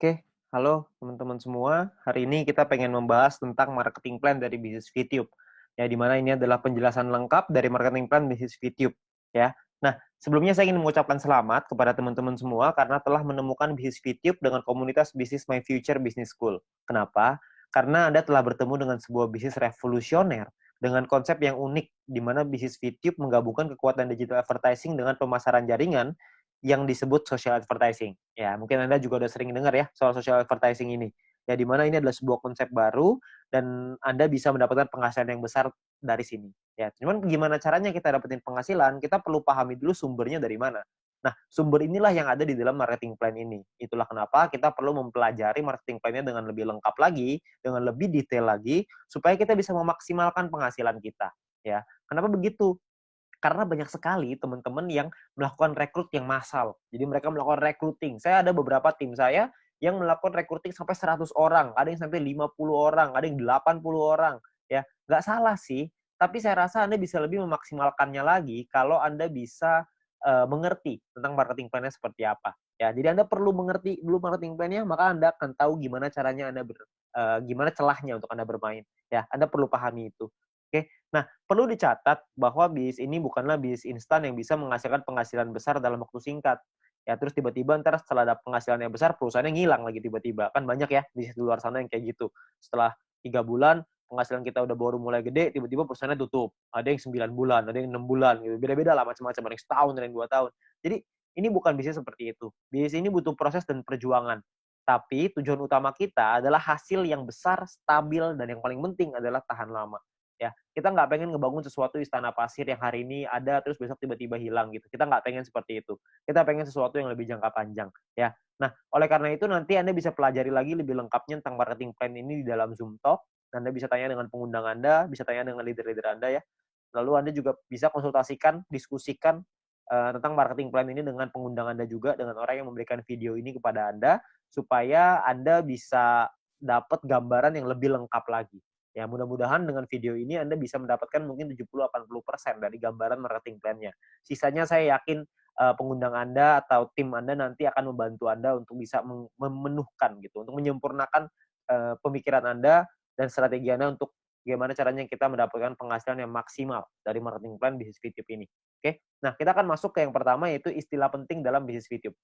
Oke, halo teman-teman semua. Hari ini kita pengen membahas tentang marketing plan dari bisnis VTube. Ya, di mana ini adalah penjelasan lengkap dari marketing plan bisnis VTube. Ya. Nah, sebelumnya saya ingin mengucapkan selamat kepada teman-teman semua karena telah menemukan bisnis VTube dengan komunitas bisnis My Future Business School. Kenapa? Karena Anda telah bertemu dengan sebuah bisnis revolusioner dengan konsep yang unik, di mana bisnis VTube menggabungkan kekuatan digital advertising dengan pemasaran jaringan yang disebut social advertising. Ya, mungkin Anda juga udah sering dengar ya soal social advertising ini. Ya, di mana ini adalah sebuah konsep baru dan Anda bisa mendapatkan penghasilan yang besar dari sini. Ya, cuman gimana caranya kita dapetin penghasilan? Kita perlu pahami dulu sumbernya dari mana. Nah, sumber inilah yang ada di dalam marketing plan ini. Itulah kenapa kita perlu mempelajari marketing plan-nya dengan lebih lengkap lagi, dengan lebih detail lagi, supaya kita bisa memaksimalkan penghasilan kita. Ya, kenapa begitu? Karena banyak sekali teman-teman yang melakukan rekrut yang massal. Jadi mereka melakukan recruiting. Saya ada beberapa tim saya yang melakukan recruiting sampai 100 orang, ada yang sampai 50 orang, ada yang 80 orang. Ya, nggak salah sih, tapi saya rasa Anda bisa lebih memaksimalkannya lagi kalau Anda bisa mengerti tentang marketing plan-nya seperti apa. Ya, jadi Anda perlu mengerti dulu marketing plan-nya, maka Anda akan tahu gimana caranya gimana celahnya untuk Anda bermain. Ya, Anda perlu pahami itu. Oke. Nah, perlu dicatat bahwa bisnis ini bukanlah bisnis instan yang bisa menghasilkan penghasilan besar dalam waktu singkat. Ya, terus tiba-tiba ntar setelah ada penghasilan yang besar, perusahaannya ngilang lagi tiba-tiba. Kan banyak ya bisnis di luar sana yang kayak gitu. Setelah 3 bulan, penghasilan kita udah baru mulai gede, tiba-tiba perusahaannya tutup. Ada yang 9 bulan, ada yang 6 bulan, gitu. Beda-beda lah macam-macam. Ada yang setahun, ada yang 2 tahun. Jadi, ini bukan bisnis seperti itu. Bisnis ini butuh proses dan perjuangan. Tapi tujuan utama kita adalah hasil yang besar, stabil, dan yang paling penting adalah tahan lama. Ya, kita nggak pengen ngebangun sesuatu istana pasir yang hari ini ada terus besok tiba-tiba hilang gitu. Kita nggak pengen seperti itu. Kita pengen sesuatu yang lebih jangka panjang. Ya, nah oleh karena itu nanti Anda bisa pelajari lagi lebih lengkapnya tentang marketing plan ini di dalam Zoom Talk. Anda bisa tanya dengan pengundang Anda, bisa tanya dengan leader-leader Anda ya. Lalu Anda juga bisa konsultasikan, diskusikan tentang marketing plan ini dengan pengundang Anda juga, dengan orang yang memberikan video ini kepada Anda, supaya Anda bisa dapat gambaran yang lebih lengkap lagi. Ya, mudah-mudahan dengan video ini Anda bisa mendapatkan mungkin 70-80% dari gambaran marketing plan-nya. Sisanya saya yakin pengundang Anda atau tim Anda nanti akan membantu Anda untuk bisa memenuhkan gitu, untuk menyempurnakan pemikiran Anda dan strategi Anda untuk gimana caranya kita mendapatkan penghasilan yang maksimal dari marketing plan bisnis VTube ini. Oke, nah kita akan masuk ke yang pertama yaitu istilah penting dalam bisnis VTube.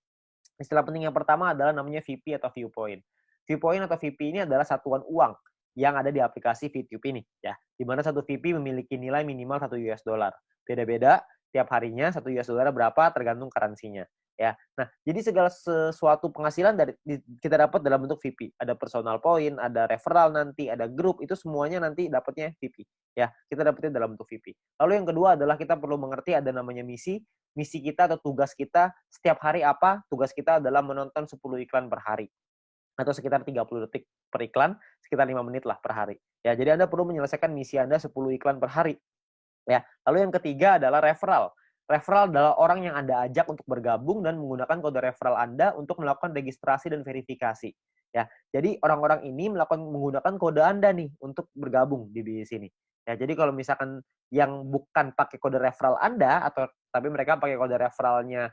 Istilah penting yang pertama adalah namanya VP atau viewpoint. Viewpoint atau VP ini adalah satuan uang yang ada di aplikasi VTube ini, ya. Di mana satu VP memiliki nilai minimal 1 US dollar. Beda-beda tiap harinya 1 US dollar berapa tergantung currency-nya, ya. Nah, jadi segala sesuatu penghasilan kita dapat dalam bentuk VP. Ada personal point, ada referral nanti, ada grup, itu semuanya nanti dapatnya VP, ya. Kita dapatnya dalam bentuk VP. Lalu yang kedua adalah kita perlu mengerti ada namanya misi. Misi kita atau tugas kita setiap hari apa? Tugas kita adalah menonton 10 iklan per hari atau sekitar 30 detik per iklan, sekitar 5 menit lah per hari. Ya, jadi Anda perlu menyelesaikan misi Anda 10 iklan per hari. Ya, lalu yang ketiga adalah referral. Referral adalah orang yang Anda ajak untuk bergabung dan menggunakan kode referral Anda untuk melakukan registrasi dan verifikasi. Ya, jadi orang-orang ini menggunakan kode Anda nih untuk bergabung di bisnis ini. Ya, jadi kalau misalkan yang bukan pakai kode referral Anda atau tapi mereka pakai kode referralnya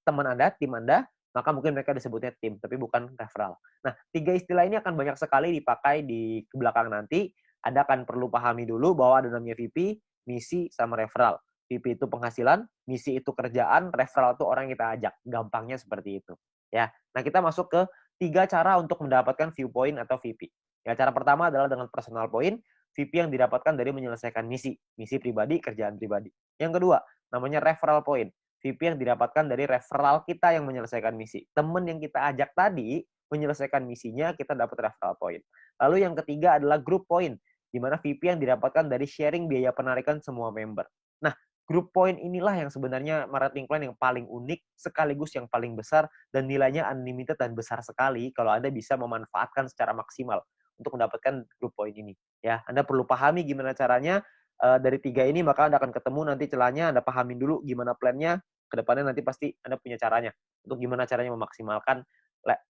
teman Anda, tim Anda, maka mungkin mereka disebutnya tim, tapi bukan referral. Nah, 3 istilah ini akan banyak sekali dipakai di belakang nanti. Anda akan perlu pahami dulu bahwa ada namanya VP, misi, sama referral. VP itu penghasilan, misi itu kerjaan, referral itu orang yang kita ajak. Gampangnya seperti itu. Ya. Nah, kita masuk ke 3 cara untuk mendapatkan viewpoint atau VP. Ya, cara pertama adalah dengan personal point, VP yang didapatkan dari menyelesaikan misi pribadi, kerjaan pribadi. Yang kedua, namanya referral point. VP yang didapatkan dari referral kita yang menyelesaikan misi. Teman yang kita ajak tadi menyelesaikan misinya, kita dapat referral point. Lalu yang ketiga adalah group point, di mana VP yang didapatkan dari sharing biaya penarikan semua member. Nah, group point inilah yang sebenarnya marketing plan yang paling unik, sekaligus yang paling besar, dan nilainya unlimited dan besar sekali kalau Anda bisa memanfaatkan secara maksimal untuk mendapatkan group point ini. Ya, Anda perlu pahami gimana caranya dari 3 ini, maka Anda akan ketemu nanti celahnya, Anda pahamin dulu gimana plan-nya, kedepannya nanti pasti Anda punya caranya untuk gimana caranya memaksimalkan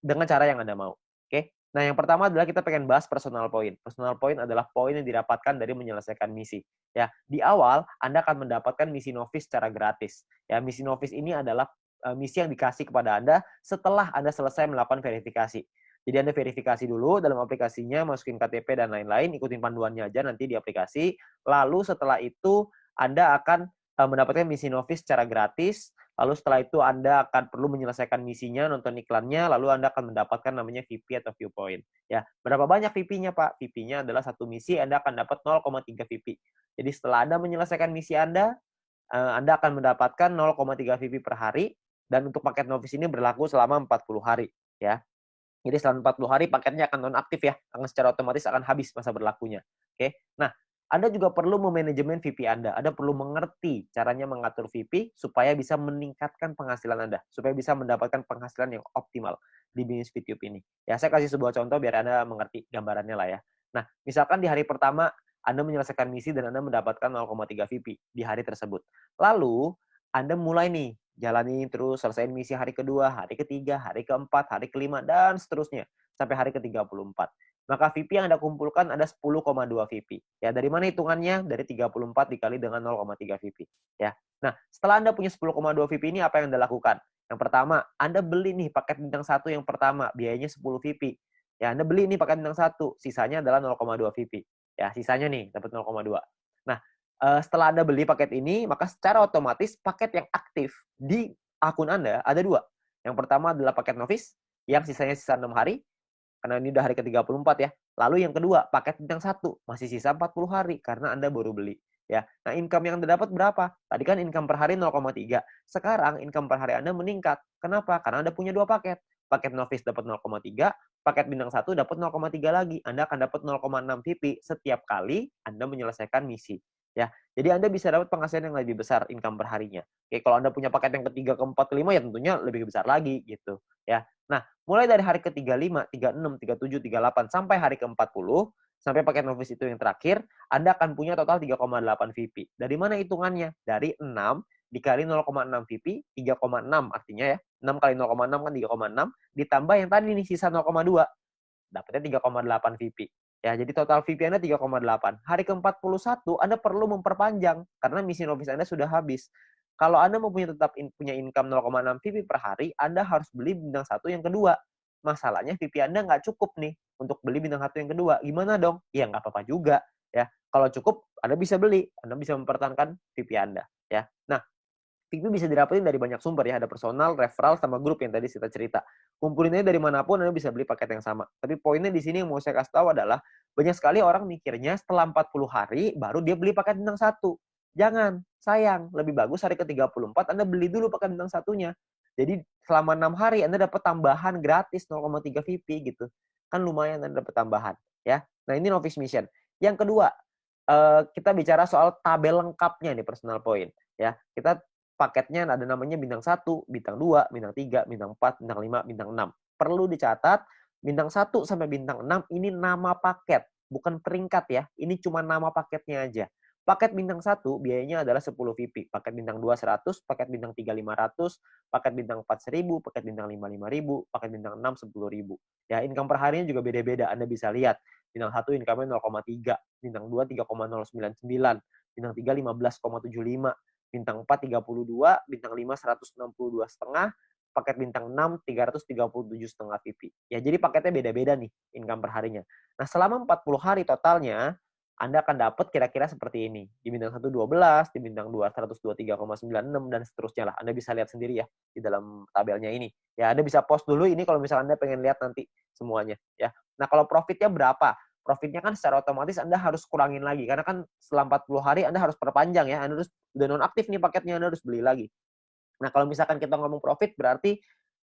dengan cara yang Anda mau. Oke. Nah, yang pertama adalah kita pengen bahas personal point. Personal point adalah poin yang didapatkan dari menyelesaikan misi. Ya, di awal Anda akan mendapatkan misi novice secara gratis. Ya, misi novice ini adalah misi yang dikasih kepada Anda setelah Anda selesai melakukan verifikasi. Jadi Anda verifikasi dulu dalam aplikasinya, masukin KTP dan lain-lain, ikutin panduannya aja nanti di aplikasi. Lalu setelah itu Anda akan mendapatkan misi Novis secara gratis. Lalu setelah itu Anda akan perlu menyelesaikan misinya, nonton iklannya, lalu Anda akan mendapatkan namanya VP atau viewpoint. Ya, berapa banyak VP-nya, Pak? VP-nya adalah satu misi, Anda akan dapat 0,3 VP. Jadi setelah Anda menyelesaikan misi Anda akan mendapatkan 0,3 VP per hari, dan untuk paket Novis ini berlaku selama 40 hari. Ya. Jadi selama 40 hari paketnya akan nonaktif ya, akan secara otomatis akan habis masa berlakunya. Oke. Nah, Anda juga perlu memanajemen VP Anda. Anda perlu mengerti caranya mengatur VP supaya bisa meningkatkan penghasilan Anda, supaya bisa mendapatkan penghasilan yang optimal di bisnis VTube ini. Ya, saya kasih sebuah contoh biar Anda mengerti gambarannya lah ya. Nah, misalkan di hari pertama Anda menyelesaikan misi dan Anda mendapatkan 0,3 VP di hari tersebut. Lalu, Anda mulai nih jalani terus, selesaiin misi hari kedua, hari ketiga, hari keempat, hari kelima, dan seterusnya. Sampai hari ke-34. Maka VP yang Anda kumpulkan ada 10,2 VP. Ya, dari mana hitungannya? Dari 34 dikali dengan 0,3 VP. Ya. Nah, setelah Anda punya 10,2 VP ini, apa yang Anda lakukan? Yang pertama, Anda beli nih paket bintang 1 yang pertama, biayanya 10 VP. Ya, Anda beli nih paket bintang 1, sisanya adalah 0,2 VP. Ya, sisanya nih, dapat 0,2. Nah, setelah Anda beli paket ini, maka secara otomatis paket yang aktif di akun Anda ada 2. Yang pertama adalah paket Novis, yang sisanya sisa 6 hari, karena ini udah hari ke-34 ya. Lalu yang kedua, paket bintang 1, masih sisa 40 hari, karena Anda baru beli. Ya. Nah, income yang Anda dapat berapa? Tadi kan income per hari 0,3. Sekarang income per hari Anda meningkat. Kenapa? Karena Anda punya 2 paket. Paket Novis dapat 0,3, paket bintang 1 dapat 0,3 lagi. Anda akan dapat 0,6 VP setiap kali Anda menyelesaikan misi. Ya, jadi Anda bisa dapat penghasilan yang lebih besar income per harinya. Oke, kalau Anda punya paket yang ketiga, keempat, kelima ya tentunya lebih besar lagi gitu. Ya, nah mulai dari hari ke-35, 36, 37, 38 sampai hari ke-40 sampai paket Novis itu yang terakhir, Anda akan punya total 3,8 VP. Dari mana hitungannya? Dari 6 dikali 0,6 VP, 3,6 artinya ya. 6 kali 0,6 kan 3,6 ditambah yang tadi nih sisa 0,2. Dapatnya 3,8 VP. Ya, jadi total VP Anda 3,8. Hari ke-41 Anda perlu memperpanjang karena misi Novis Anda sudah habis. Kalau Anda mau tetap punya income 0,6 VP per hari, Anda harus beli bintang 1 yang kedua. Masalahnya VP Anda nggak cukup nih untuk beli bintang 1 yang kedua. Gimana dong? Ya nggak apa-apa juga. Ya, kalau cukup Anda bisa beli, Anda bisa mempertahankan VP Anda. Ya, nah VP bisa didapetin dari banyak sumber ya, ada personal, referral, sama grup yang tadi kita cerita. Kumpulinnya dari manapun Anda bisa beli paket yang sama. Tapi poinnya di sini yang mau saya kasih tahu adalah banyak sekali orang mikirnya setelah 40 hari baru dia beli paket bintang 1. Jangan, sayang. Lebih bagus hari ke-34 Anda beli dulu paket bintang 1-nya. Jadi selama 6 hari Anda dapat tambahan gratis 0,3 VP gitu. Kan lumayan Anda dapat tambahan ya. Nah, ini Novice Mission. Yang kedua, kita bicara soal tabel lengkapnya nih personal point ya. Kita paketnya ada namanya bintang 1, bintang 2, bintang 3, bintang 4, bintang 5, bintang 6. Perlu dicatat, bintang 1 sampai bintang 6 ini nama paket, bukan peringkat ya. Ini cuma nama paketnya aja. Paket bintang 1 biayanya adalah 10 VP. Paket bintang 2 100, paket bintang 3 500, paket bintang 4 1000, paket bintang 5 5000, paket bintang 6 10.000. Ya, income per harinya juga beda-beda. Anda bisa lihat. Bintang 1 income-nya 0,3, bintang 2 3,099, bintang 3 15,75, bintang 4 32, bintang 5 162,5, paket bintang 6 337,5 VP. Ya, jadi paketnya beda-beda nih income per harinya. Nah, selama 40 hari totalnya Anda akan dapat kira-kira seperti ini. Di bintang 1 12, di bintang 2 123,96 dan seterusnya lah. Anda bisa lihat sendiri ya di dalam tabelnya ini. Ya, Anda bisa post dulu ini kalau misalnya Anda pengen lihat nanti semuanya ya. Nah, kalau profitnya berapa? Profitnya kan secara otomatis Anda harus kurangin lagi. Karena kan setelah 40 hari Anda harus perpanjang ya. Anda harus udah nonaktif nih paketnya, Anda harus beli lagi. Nah, kalau misalkan kita ngomong profit, berarti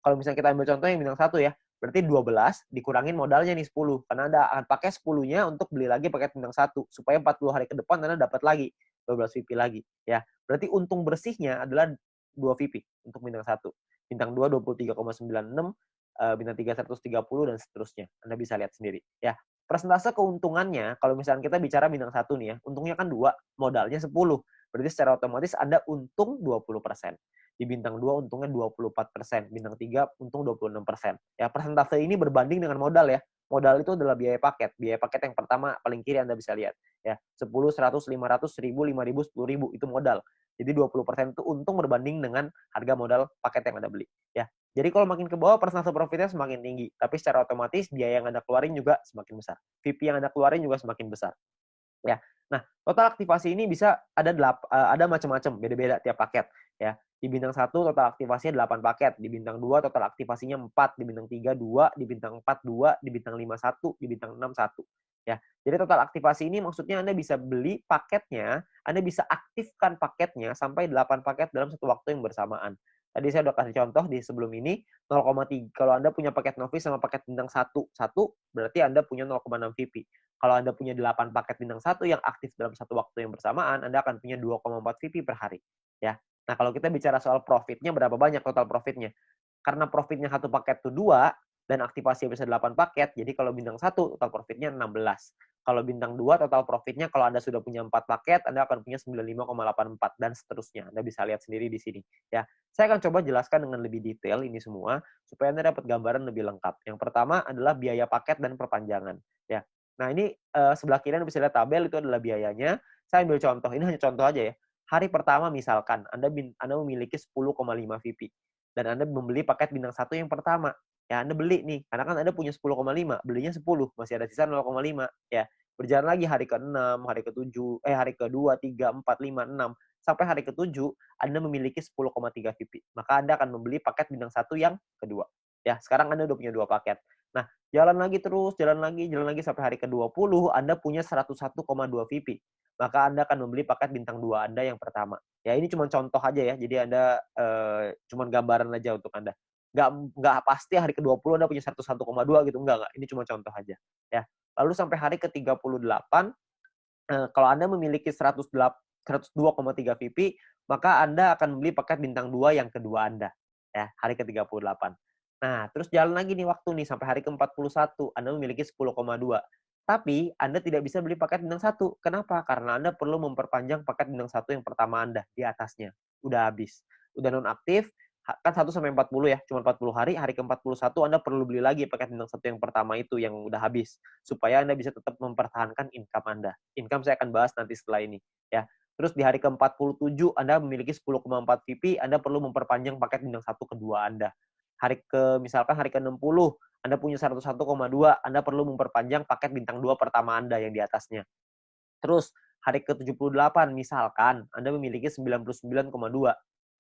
kalau misalnya kita ambil contoh yang bintang 1 ya, berarti 12 dikurangin modalnya nih 10. Karena Anda akan pakai 10-nya untuk beli lagi paket bintang 1. Supaya 40 hari ke depan Anda dapat lagi 12 VP lagi. Ya, berarti untung bersihnya adalah 2 VP untuk bintang 1. Bintang 2 23,96, bintang 3 130 dan seterusnya. Anda bisa lihat sendiri ya. Persentase keuntungannya kalau misalnya kita bicara bintang 1 nih ya, untungnya kan 2, modalnya 10. Berarti secara otomatis Anda untung 20%. Di bintang 2 untungnya 24%, bintang 3 untung 26%. Ya, persentase ini berbanding dengan modal ya. Modal itu adalah biaya paket. Biaya paket yang pertama paling kiri Anda bisa lihat ya. 10, 100, 500, 1000, 5000, 10.000 itu modal. Jadi 20% itu untung berbanding dengan harga modal paket yang Anda beli. Ya. Jadi kalau makin ke bawah persentase profitnya semakin tinggi, tapi secara otomatis biaya yang Anda keluarin juga semakin besar. VP yang Anda keluarin juga semakin besar. Ya. Nah, total aktivasi ini bisa ada macam-macam, beda-beda tiap paket ya. Di bintang 1 total aktivasinya 8 paket, di bintang 2 total aktivasinya 4, di bintang 3 2, di bintang 4 2, di bintang 5 1, di bintang 6 1 ya. Jadi total aktivasi ini maksudnya Anda bisa beli paketnya, Anda bisa aktifkan paketnya sampai 8 paket dalam satu waktu yang bersamaan. Tadi saya udah kasih contoh di sebelum ini 0,3 kalau Anda punya paket novice sama paket bintang 1 berarti Anda punya 0,6 VP. Kalau Anda punya 8 paket bintang 1 yang aktif dalam satu waktu yang bersamaan, Anda akan punya 2,4 VP per hari. Ya. Nah, kalau kita bicara soal profitnya, berapa banyak total profitnya? Karena profitnya satu paket itu 2, dan aktivasi bisa 8 paket, jadi kalau bintang 1 total profitnya 16. Kalau bintang 2 total profitnya kalau Anda sudah punya 4 paket, Anda akan punya 95,84 dan seterusnya. Anda bisa lihat sendiri di sini. Ya, saya akan coba jelaskan dengan lebih detail ini semua supaya Anda dapat gambaran lebih lengkap. Yang pertama adalah biaya paket dan perpanjangan. Ya, nah ini sebelah kiri Anda bisa lihat tabel itu adalah biayanya. Saya ambil contoh, ini hanya contoh aja ya. Hari pertama misalkan Anda memiliki 10,5 VP dan Anda membeli paket bintang 1 yang pertama. Ya, Anda beli nih, karena kan Anda punya 10,5, belinya 10, masih ada sisa 0,5 ya. Berjalan lagi hari ke-6, hari ke-7, hari ke-2, 3, 4, 5, 6 sampai hari ke-7 Anda memiliki 10,3 VP. Maka Anda akan membeli paket bintang 1 yang kedua. Ya, sekarang Anda udah punya 2 paket. Nah, jalan lagi terus, jalan lagi sampai hari ke-20 Anda punya 101,2 VP. Maka Anda akan membeli paket bintang 2 Anda yang pertama. Ya, ini cuma contoh aja ya. Jadi Anda cuma gambaran aja untuk Anda. Nggak pasti hari ke-20 Anda punya 101,2 gitu. Enggak. Ini cuma contoh aja. Ya. Lalu sampai hari ke-38, kalau Anda memiliki 102,3 VP, maka Anda akan membeli paket bintang 2 yang kedua Anda. Ya, hari ke-38. Nah, terus jalan lagi nih waktu nih sampai hari ke-41, Anda memiliki 10,2. Tapi Anda tidak bisa beli paket bintang 1. Kenapa? Karena Anda perlu memperpanjang paket bintang 1 yang pertama Anda di atasnya. Udah habis. Udah nonaktif, kan 1 sampai 40 ya, cuma 40 hari, hari ke-41 Anda perlu beli lagi paket bintang 1 yang pertama itu yang udah habis, supaya Anda bisa tetap mempertahankan income Anda. Income saya akan bahas nanti setelah ini, ya. Terus di hari ke-47 Anda memiliki 10,4 VP, Anda perlu memperpanjang paket bintang 1 kedua Anda. Misalkan hari ke-60, Anda punya 101,2, Anda perlu memperpanjang paket bintang 2 pertama Anda yang di atasnya. Terus hari ke-78 misalkan Anda memiliki 99,2.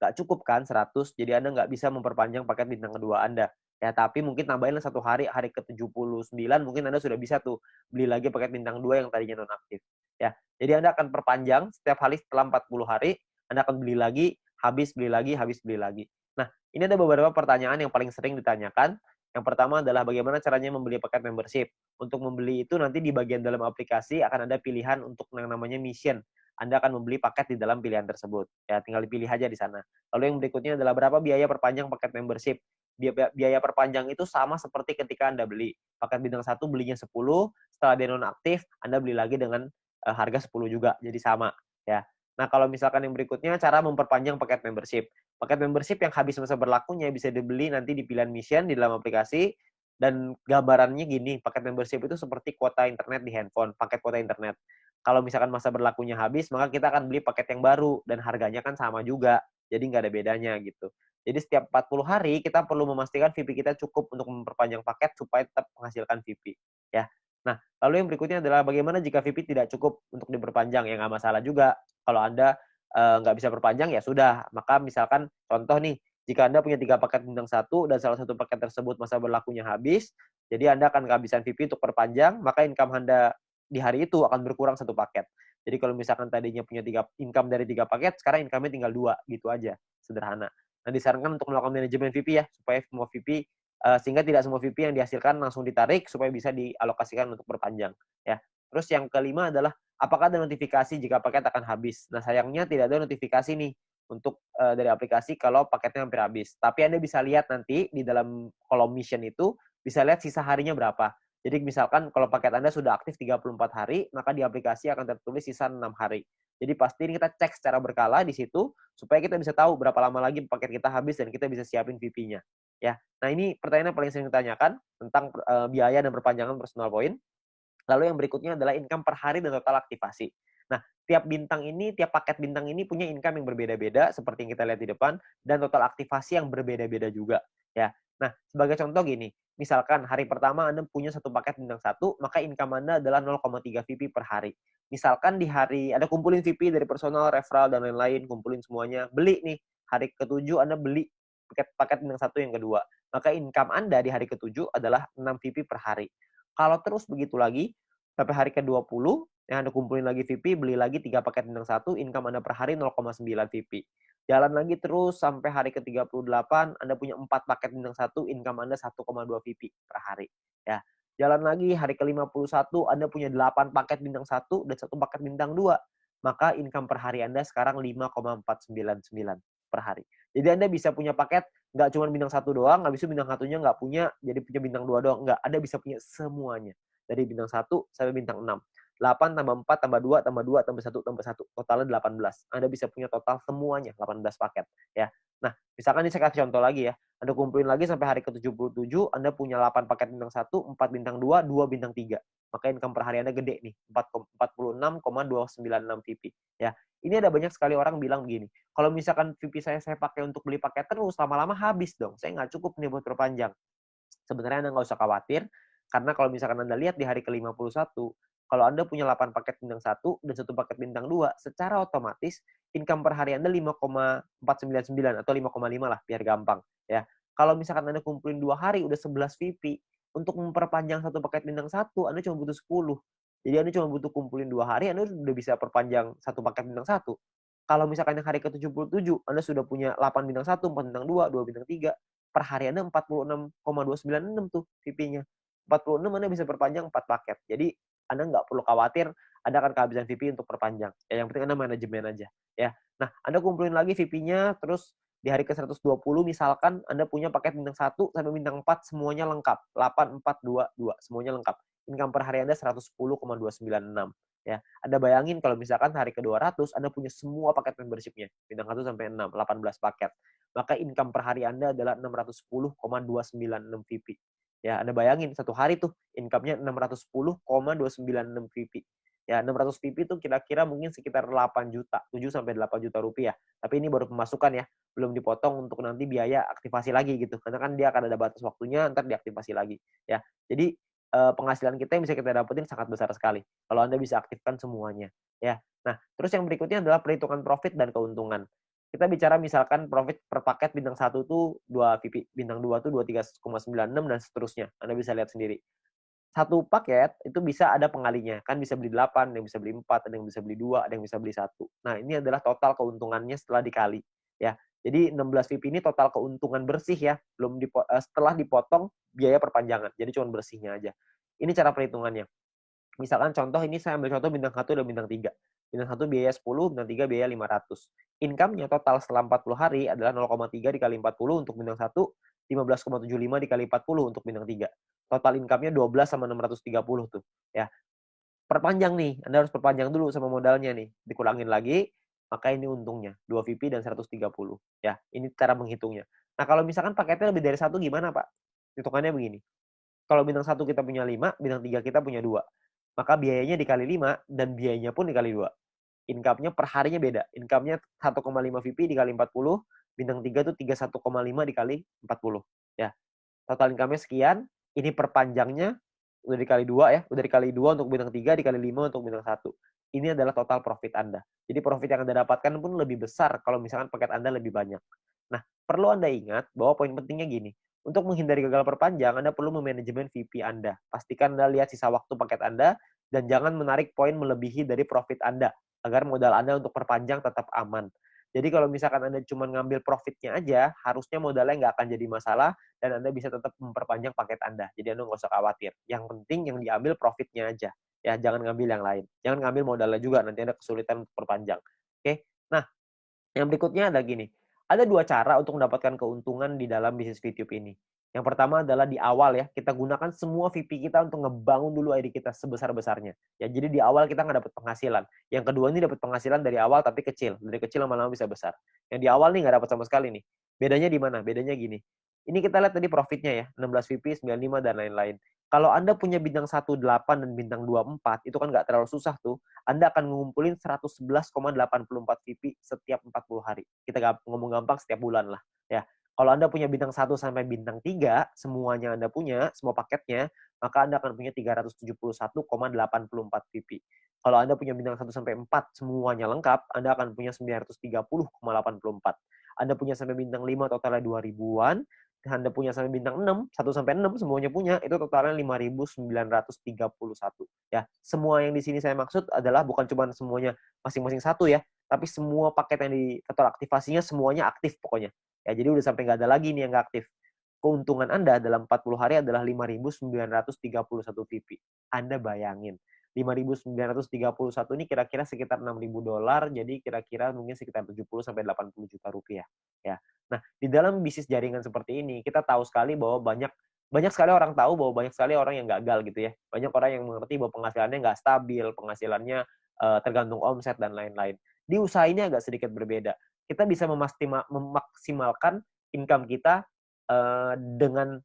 Nggak cukup kan 100, jadi Anda nggak bisa memperpanjang paket bintang kedua Anda. Ya, tapi mungkin tambahin satu hari, hari ke-79 mungkin Anda sudah bisa tuh beli lagi paket bintang 2 yang tadinya nonaktif. Ya, jadi Anda akan perpanjang setiap hari setelah 40 hari, Anda akan beli lagi, habis beli lagi, habis beli lagi. Nah, ini ada beberapa pertanyaan yang paling sering ditanyakan. Yang pertama adalah bagaimana caranya membeli paket membership. Untuk membeli itu nanti di bagian dalam aplikasi akan ada pilihan untuk yang namanya mission. Anda akan membeli paket di dalam pilihan tersebut. Ya, tinggal dipilih aja di sana. Lalu yang berikutnya adalah berapa biaya perpanjang paket membership. Biaya perpanjang itu sama seperti ketika Anda beli. Paket bintang 1 belinya 10, setelah dia nonaktif, Anda beli lagi dengan harga 10 juga. Jadi sama. Ya. Nah, kalau misalkan yang berikutnya, cara memperpanjang paket membership. Paket membership yang habis masa berlakunya bisa dibeli nanti di pilihan mission di dalam aplikasi. Dan gambarannya gini, paket membership itu seperti kuota internet di handphone, paket kuota internet. Kalau misalkan masa berlakunya habis, maka kita akan beli paket yang baru dan harganya kan sama juga. Jadi nggak ada bedanya gitu. Jadi setiap 40 hari kita perlu memastikan VP kita cukup untuk memperpanjang paket supaya tetap menghasilkan VP. Ya. Nah, lalu yang berikutnya adalah bagaimana jika VP tidak cukup untuk diperpanjang? Ya nggak masalah juga. Kalau Anda nggak bisa perpanjang, ya sudah. Maka misalkan contoh nih, jika Anda punya 3 paket bintang 1 dan salah satu paket tersebut masa berlakunya habis, jadi Anda akan kehabisan VP untuk perpanjang, maka income Anda di hari itu akan berkurang 1 paket. Jadi kalau misalkan tadinya punya income dari 3 paket, sekarang income-nya tinggal 2, gitu aja, sederhana. Nah, disarankan untuk melakukan manajemen VP ya, supaya semua VP sehingga tidak semua VP yang dihasilkan langsung ditarik supaya bisa dialokasikan untuk perpanjang, ya. Terus yang kelima adalah apakah ada notifikasi jika paket akan habis. Nah, sayangnya tidak ada notifikasi nih untuk dari aplikasi kalau paketnya hampir habis. Tapi Anda bisa lihat nanti di dalam kolom mission itu bisa lihat sisa harinya berapa. Jadi misalkan kalau paket Anda sudah aktif 34 hari, maka di aplikasi akan tertulis sisa 6 hari. Jadi pasti ini kita cek secara berkala di situ, supaya kita bisa tahu berapa lama lagi paket kita habis dan kita bisa siapin VP-nya. Ya. Nah, ini pertanyaan yang paling sering ditanyakan tentang biaya dan perpanjangan personal point. Lalu yang berikutnya adalah income per hari dan total aktivasi. Nah, tiap paket bintang ini punya income yang berbeda-beda seperti yang kita lihat di depan dan total aktivasi yang berbeda-beda juga, ya. Nah, sebagai contoh gini, misalkan hari pertama Anda punya satu paket bintang satu, maka income Anda adalah 0,3 VP per hari. Misalkan di hari Anda kumpulin VP dari personal, referral dan lain-lain, kumpulin semuanya, beli nih hari ke-7 Anda beli paket bintang satu yang kedua, maka income Anda di hari ke-7 adalah 6 VP per hari. Kalau terus begitu lagi sampai hari ke-20, yang Anda kumpulin lagi VP, beli lagi 3 paket bintang satu, income Anda per hari 0,9 VP. Jalan lagi terus sampai hari ke-38, Anda punya 4 paket bintang satu, income Anda 1,2 VP per hari. Ya. Jalan lagi hari ke-51, Anda punya 8 paket bintang satu dan 1 paket bintang 2. Maka income per hari Anda sekarang 5,499 per hari. Jadi Anda bisa punya paket nggak cuma bintang satu doang, habis itu bintang satunya nggak punya, jadi punya bintang 2 doang. Nggak, Anda bisa punya semuanya. Dari bintang 1 sampai bintang 6. 8 tambah 4 tambah 2 tambah 2 tambah 1 tambah 1. Totalnya 18. Anda bisa punya total semuanya 18 paket. Ya. Nah, misalkan ini saya kasih contoh lagi ya. Anda kumpulin lagi sampai hari ke-77, Anda punya 8 paket bintang 1, 4 bintang 2, 2 bintang 3. Maka income per hari Anda gede nih, 46,296 VP. Ya. Ini ada banyak sekali orang bilang begini, kalau misalkan VP saya pakai untuk beli paket terus, lama-lama habis dong. Saya nggak cukup nih buat perpanjang. Sebenarnya Anda nggak usah khawatir, karena kalau misalkan Anda lihat di hari ke-51, kalau Anda punya 8 paket bintang 1 dan 1 paket bintang 2, secara otomatis income per hari Anda 5,499 atau 5,5 lah, biar gampang. Ya. Kalau misalkan Anda kumpulin 2 hari, udah 11 VP, untuk memperpanjang satu paket bintang 1, Anda cuma butuh 10. Jadi Anda cuma butuh kumpulin 2 hari, Anda udah bisa perpanjang satu paket bintang 1. Kalau misalkan yang hari ke-77, Anda sudah punya 8 bintang 1, 4 bintang 2, 2 bintang 3, per hari Anda 46,296 tuh VP-nya. 46 Anda bisa perpanjang 4 paket. Jadi Anda nggak perlu khawatir Anda akan kehabisan VP untuk perpanjang. Ya, yang penting Anda manajemen aja. Ya. Nah, Anda kumpulin lagi VP-nya, terus di hari ke-120 misalkan Anda punya paket bintang 1 sampai bintang 4 semuanya lengkap. 8, 4, 2, 2 semuanya lengkap. Income per hari Anda 110,296. Ya, Anda bayangin kalau misalkan hari ke-200 Anda punya semua paket membership-nya, bintang 1 sampai 6, 18 paket. Maka income per hari Anda adalah 610,296 VP. Ya, Anda bayangin satu hari tuh income-nya 610,296 VP. Ya, 600 VP itu kira-kira mungkin sekitar 8 juta, 7 sampai 8 juta rupiah. Tapi ini baru pemasukan ya, belum dipotong untuk nanti biaya aktivasi lagi gitu. Karena kan dia akan ada batas waktunya, ntar diaktifasi lagi. Ya, jadi penghasilan kita yang bisa kita dapetin sangat besar sekali kalau Anda bisa aktifkan semuanya. Ya, nah terus yang berikutnya adalah perhitungan profit dan keuntungan. Kita bicara misalkan profit per paket bintang 1 tuh 2 VP, bintang 2 tuh 23,96 dan seterusnya. Anda bisa lihat sendiri. Satu paket itu bisa ada pengalinya. Kan bisa beli 8, ada yang bisa beli 4, ada yang bisa beli 2, ada yang bisa beli 1. Nah, ini adalah total keuntungannya setelah dikali. Ya. Jadi 16 VIP ini total keuntungan bersih ya, setelah dipotong biaya perpanjangan. Jadi cuma bersihnya aja. Ini cara perhitungannya. Misalkan contoh ini saya ambil contoh bintang 1 dan bintang 3. Bintang 1 biaya 10, bintang 3 biaya 500. Income-nya total setelah 40 hari adalah 0,3 dikali 40 untuk bintang 1, 15,75 dikali 40 untuk bintang 3. Total income-nya 12 sama 630 tuh. Ya. Perpanjang nih, Anda harus perpanjang dulu sama modalnya nih. Dikurangin lagi, maka ini untungnya. 2 VP dan 130. Ya, ini cara menghitungnya. Nah, kalau misalkan paketnya lebih dari 1 gimana, Pak? Hitungannya begini. Kalau bintang 1 kita punya 5, bintang 3 kita punya 2. Maka biayanya dikali 5 dan biayanya pun dikali 2. Income-nya per harinya beda. Income-nya 1,5 VP dikali 40, bintang 3 tuh 31,5 dikali 40. Ya. Total income-nya sekian, ini perpanjangnya udah dikali 2 ya, udah dikali 2 untuk bintang 3, dikali 5 untuk bintang 1. Ini adalah total profit Anda. Jadi profit yang Anda dapatkan pun lebih besar kalau misalkan paket Anda lebih banyak. Nah, perlu Anda ingat bahwa poin pentingnya gini, untuk menghindari gagal perpanjang, Anda perlu memanajemen VP Anda. Pastikan Anda lihat sisa waktu paket Anda, dan jangan menarik poin melebihi dari profit Anda, agar modal Anda untuk perpanjang tetap aman. Jadi kalau misalkan Anda cuma ngambil profitnya aja, harusnya modalnya nggak akan jadi masalah, dan Anda bisa tetap memperpanjang paket Anda. Jadi Anda nggak usah khawatir. Yang penting yang diambil profitnya aja. Ya, jangan ngambil yang lain. Jangan ngambil modalnya juga, nanti Anda kesulitan untuk perpanjang. Oke? Nah, yang berikutnya ada gini. Ada 2 cara untuk mendapatkan keuntungan di dalam bisnis VTube ini. Yang pertama adalah di awal ya, kita gunakan semua VP kita untuk ngebangun dulu ID kita sebesar-besarnya. Ya, jadi di awal kita nggak dapat penghasilan. Yang kedua ini dapat penghasilan dari awal tapi kecil. Dari kecil lama-lama bisa besar. Yang di awal nih nggak dapat sama sekali nih. Bedanya di mana? Bedanya gini. Ini kita lihat tadi profitnya ya, 16 VP, 95, dan lain-lain. Kalau Anda punya bintang 18 dan bintang 24, itu kan nggak terlalu susah tuh. Anda akan ngumpulin 111,84 VP setiap 40 hari. Kita ngomong gampang setiap bulan lah. Ya. Kalau Anda punya bintang 1 sampai bintang 3, semuanya Anda punya, semua paketnya, maka Anda akan punya 371,84 VP. Kalau Anda punya bintang 1 sampai 4, semuanya lengkap, Anda akan punya 930,84. Anda punya sampai bintang 5, totalnya 2000-an. Anda punya sampai bintang 6, 1 sampai 6 semuanya punya, itu totalnya 5.931 ya. Semua yang di sini saya maksud adalah bukan cuma semuanya masing-masing satu ya, tapi semua paket yang di total aktivasinya semuanya aktif pokoknya. Ya, jadi udah sampai nggak ada lagi nih yang nggak aktif. Keuntungan Anda dalam 40 hari adalah 5.931 VP. Anda bayangin, 5.931 ini kira-kira sekitar $6.000, jadi kira-kira mungkin sekitar 70 sampai 80 juta rupiah ya. Nah, di dalam bisnis jaringan seperti ini, kita tahu sekali bahwa banyak sekali orang tahu bahwa banyak sekali orang yang gagal gitu ya. Banyak orang yang mengerti bahwa penghasilannya nggak stabil, penghasilannya tergantung omset dan lain-lain. Di usaha ini agak sedikit berbeda. Kita bisa memaksimalkan income kita dengan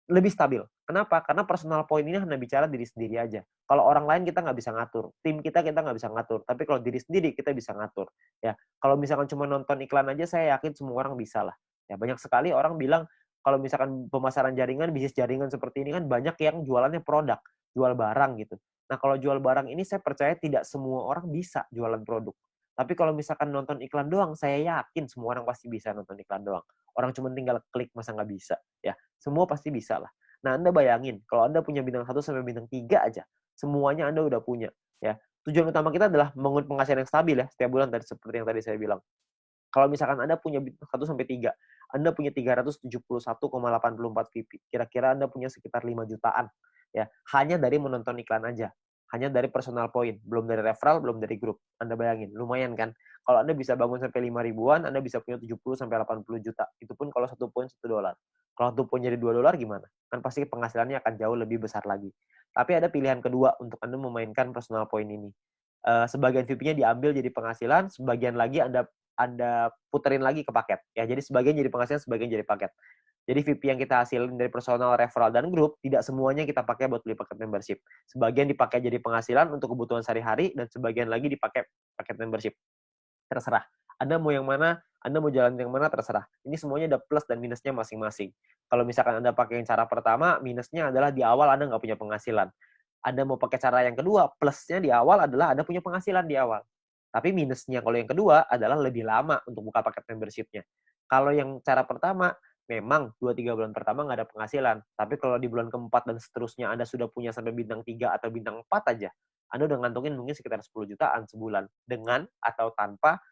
lebih stabil. Kenapa? Karena personal point ini hanya bicara diri sendiri aja. Kalau orang lain kita nggak bisa ngatur, tim kita nggak bisa ngatur. Tapi kalau diri sendiri kita bisa ngatur. Ya, kalau misalkan cuma nonton iklan aja, saya yakin semua orang bisa lah. Ya, banyak sekali orang bilang kalau misalkan pemasaran jaringan, bisnis jaringan seperti ini kan banyak yang jualannya produk, jual barang gitu. Nah, kalau jual barang ini saya percaya tidak semua orang bisa jualan produk. Tapi kalau misalkan nonton iklan doang, saya yakin semua orang pasti bisa nonton iklan doang. Orang cuma tinggal klik, masa nggak bisa? Ya, semua pasti bisa lah. Nah, Anda bayangin, kalau Anda punya bintang 1 sampai bintang 3 aja, semuanya Anda udah punya. Ya, tujuan utama kita adalah mengurangi penghasilan yang stabil ya, setiap bulan tadi seperti yang tadi saya bilang. Kalau misalkan Anda punya bintang 1 sampai 3, Anda punya 371,84 VP. Kira-kira Anda punya sekitar 5 jutaan ya, hanya dari menonton iklan aja. Hanya dari personal point, belum dari referral, belum dari grup. Anda bayangin, lumayan kan? Kalau Anda bisa bangun sampai 5 ribuan, Anda bisa punya 70 sampai 80 juta. Itu pun kalau 1 poin $1. Kalau 1 poin jadi $2 gimana? Kan pasti penghasilannya akan jauh lebih besar lagi. Tapi ada pilihan kedua untuk Anda memainkan personal point ini. Sebagian VP-nya diambil jadi penghasilan, sebagian lagi Anda puterin lagi ke paket. Ya, jadi sebagian jadi penghasilan, sebagian jadi paket. Jadi VP yang kita hasilin dari personal, referral, dan grup, tidak semuanya kita pakai buat beli paket membership. Sebagian dipakai jadi penghasilan untuk kebutuhan sehari-hari, dan sebagian lagi dipakai paket membership. Terserah. Anda mau yang mana, Anda mau jalan yang mana, terserah. Ini semuanya ada plus dan minusnya masing-masing. Kalau misalkan Anda pakai yang cara pertama, minusnya adalah di awal Anda nggak punya penghasilan. Anda mau pakai cara yang kedua, plusnya di awal adalah Anda punya penghasilan di awal. Tapi minusnya kalau yang kedua adalah lebih lama untuk buka paket membership-nya. Kalau yang cara pertama, memang 2-3 bulan pertama nggak ada penghasilan. Tapi kalau di bulan keempat dan seterusnya Anda sudah punya sampai bintang 3 atau bintang 4 aja, Anda udah ngantongin mungkin sekitar 10 jutaan sebulan. Dengan atau tanpa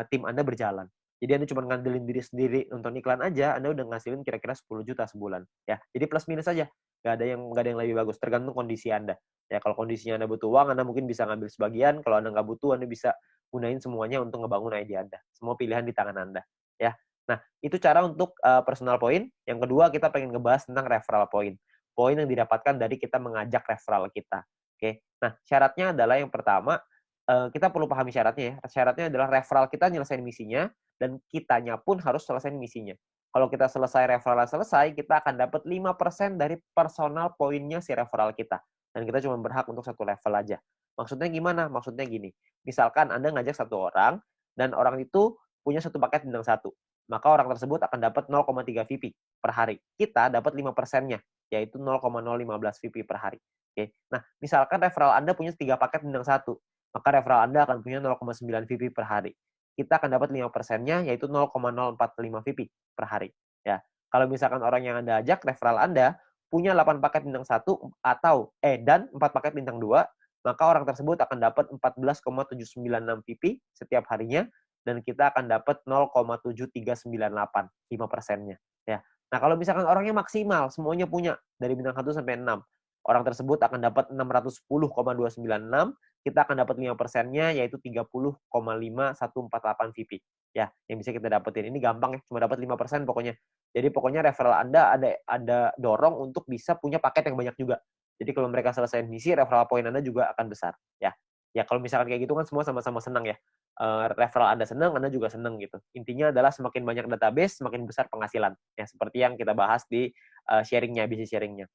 tim Anda berjalan. Jadi Anda cuma ngandelin diri sendiri nonton iklan aja, Anda udah ngasilin kira-kira 10 juta sebulan. Ya, jadi plus minus aja. Nggak ada yang lebih bagus, tergantung kondisi Anda. Ya, kalau kondisinya Anda butuh uang, Anda mungkin bisa ngambil sebagian. Kalau Anda nggak butuh, Anda bisa gunain semuanya untuk ngebangun ide Anda. Semua pilihan di tangan Anda. Ya, nah itu cara untuk personal point. Yang kedua, kita pengen ngebahas tentang referral point. Poin yang didapatkan dari kita mengajak referral kita. Oke, nah syaratnya adalah yang pertama, kita perlu pahami syaratnya ya. Syaratnya adalah referral kita nyelesain misinya, dan kitanya pun harus selesai misinya. Kalau kita selesai referral selesai, kita akan dapat 5% dari personal poinnya si referral kita. Dan kita cuma berhak untuk satu level aja. Maksudnya gimana? Maksudnya gini. Misalkan Anda ngajak satu orang, dan orang itu punya satu paket bintang 1. Maka orang tersebut akan dapat 0,3 VP per hari. Kita dapat 5%-nya, yaitu 0,015 VP per hari. Oke. Nah, misalkan referral Anda punya 3 paket bintang 1, maka referral Anda akan punya 0,9 VP per hari. Kita akan dapat 5%-nya, yaitu 0,045 VP per hari. Ya. Kalau misalkan orang yang Anda ajak, referral Anda punya 8 paket bintang 1 dan 4 paket bintang 2, maka orang tersebut akan dapat 14,796 VP setiap harinya, dan kita akan dapat 0,7398, 5%-nya. Ya. Nah, kalau misalkan orangnya maksimal, semuanya punya, dari bintang 1 sampai 6, orang tersebut akan dapat 610,296, kita akan dapat 5%-nya, yaitu 30,5148 VP. Ya, yang bisa kita dapetin. Ini gampang ya, cuma dapat 5% pokoknya. Jadi pokoknya referral Anda ada dorong untuk bisa punya paket yang banyak juga. Jadi kalau mereka selesai misi, referral point Anda juga akan besar. Ya. Ya kalau misalkan kayak gitu kan semua sama-sama senang ya. Referral Anda senang, Anda juga senang gitu. Intinya adalah semakin banyak database, semakin besar penghasilan. Ya seperti yang kita bahas di bisnis sharingnya.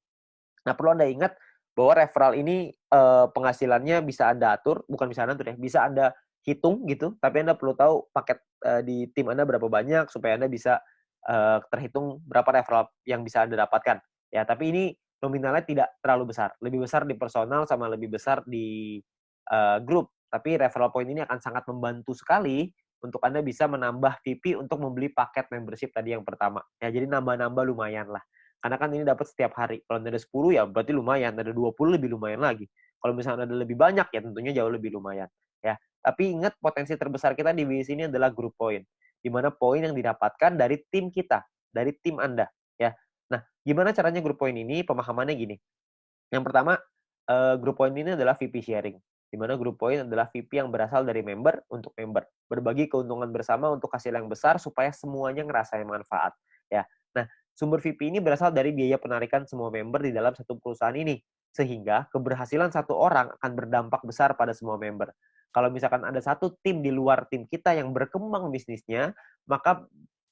Nah, perlu Anda ingat bahwa referral ini penghasilannya bisa Anda atur, bukan bisa Anda atur ya, bisa Anda hitung gitu, tapi Anda perlu tahu paket di tim Anda berapa banyak supaya Anda bisa terhitung berapa referral yang bisa Anda dapatkan. Ya, tapi ini nominalnya tidak terlalu besar. Lebih besar di personal sama lebih besar di grup. Tapi referral point ini akan sangat membantu sekali untuk Anda bisa menambah VP untuk membeli paket membership tadi yang pertama. Ya, jadi nambah-nambah lumayan lah. Karena kan ini dapat setiap hari. Kalau ada 10 ya berarti lumayan, ada 20 lebih lumayan lagi. Kalau misalnya ada lebih banyak ya tentunya jauh lebih lumayan. Ya, tapi ingat potensi terbesar kita di bisnis ini adalah group point. Di mana poin yang didapatkan dari tim kita, dari tim Anda, ya. Nah, gimana caranya group point ini? Pemahamannya gini. Yang pertama, group point ini adalah VP sharing. Di mana group point adalah VP yang berasal dari member untuk member. Berbagi keuntungan bersama untuk hasil yang besar supaya semuanya ngerasain manfaat. Ya. Nah, sumber VP ini berasal dari biaya penarikan semua member di dalam satu perusahaan ini. Sehingga keberhasilan satu orang akan berdampak besar pada semua member. Kalau misalkan ada satu tim di luar tim kita yang berkembang bisnisnya, maka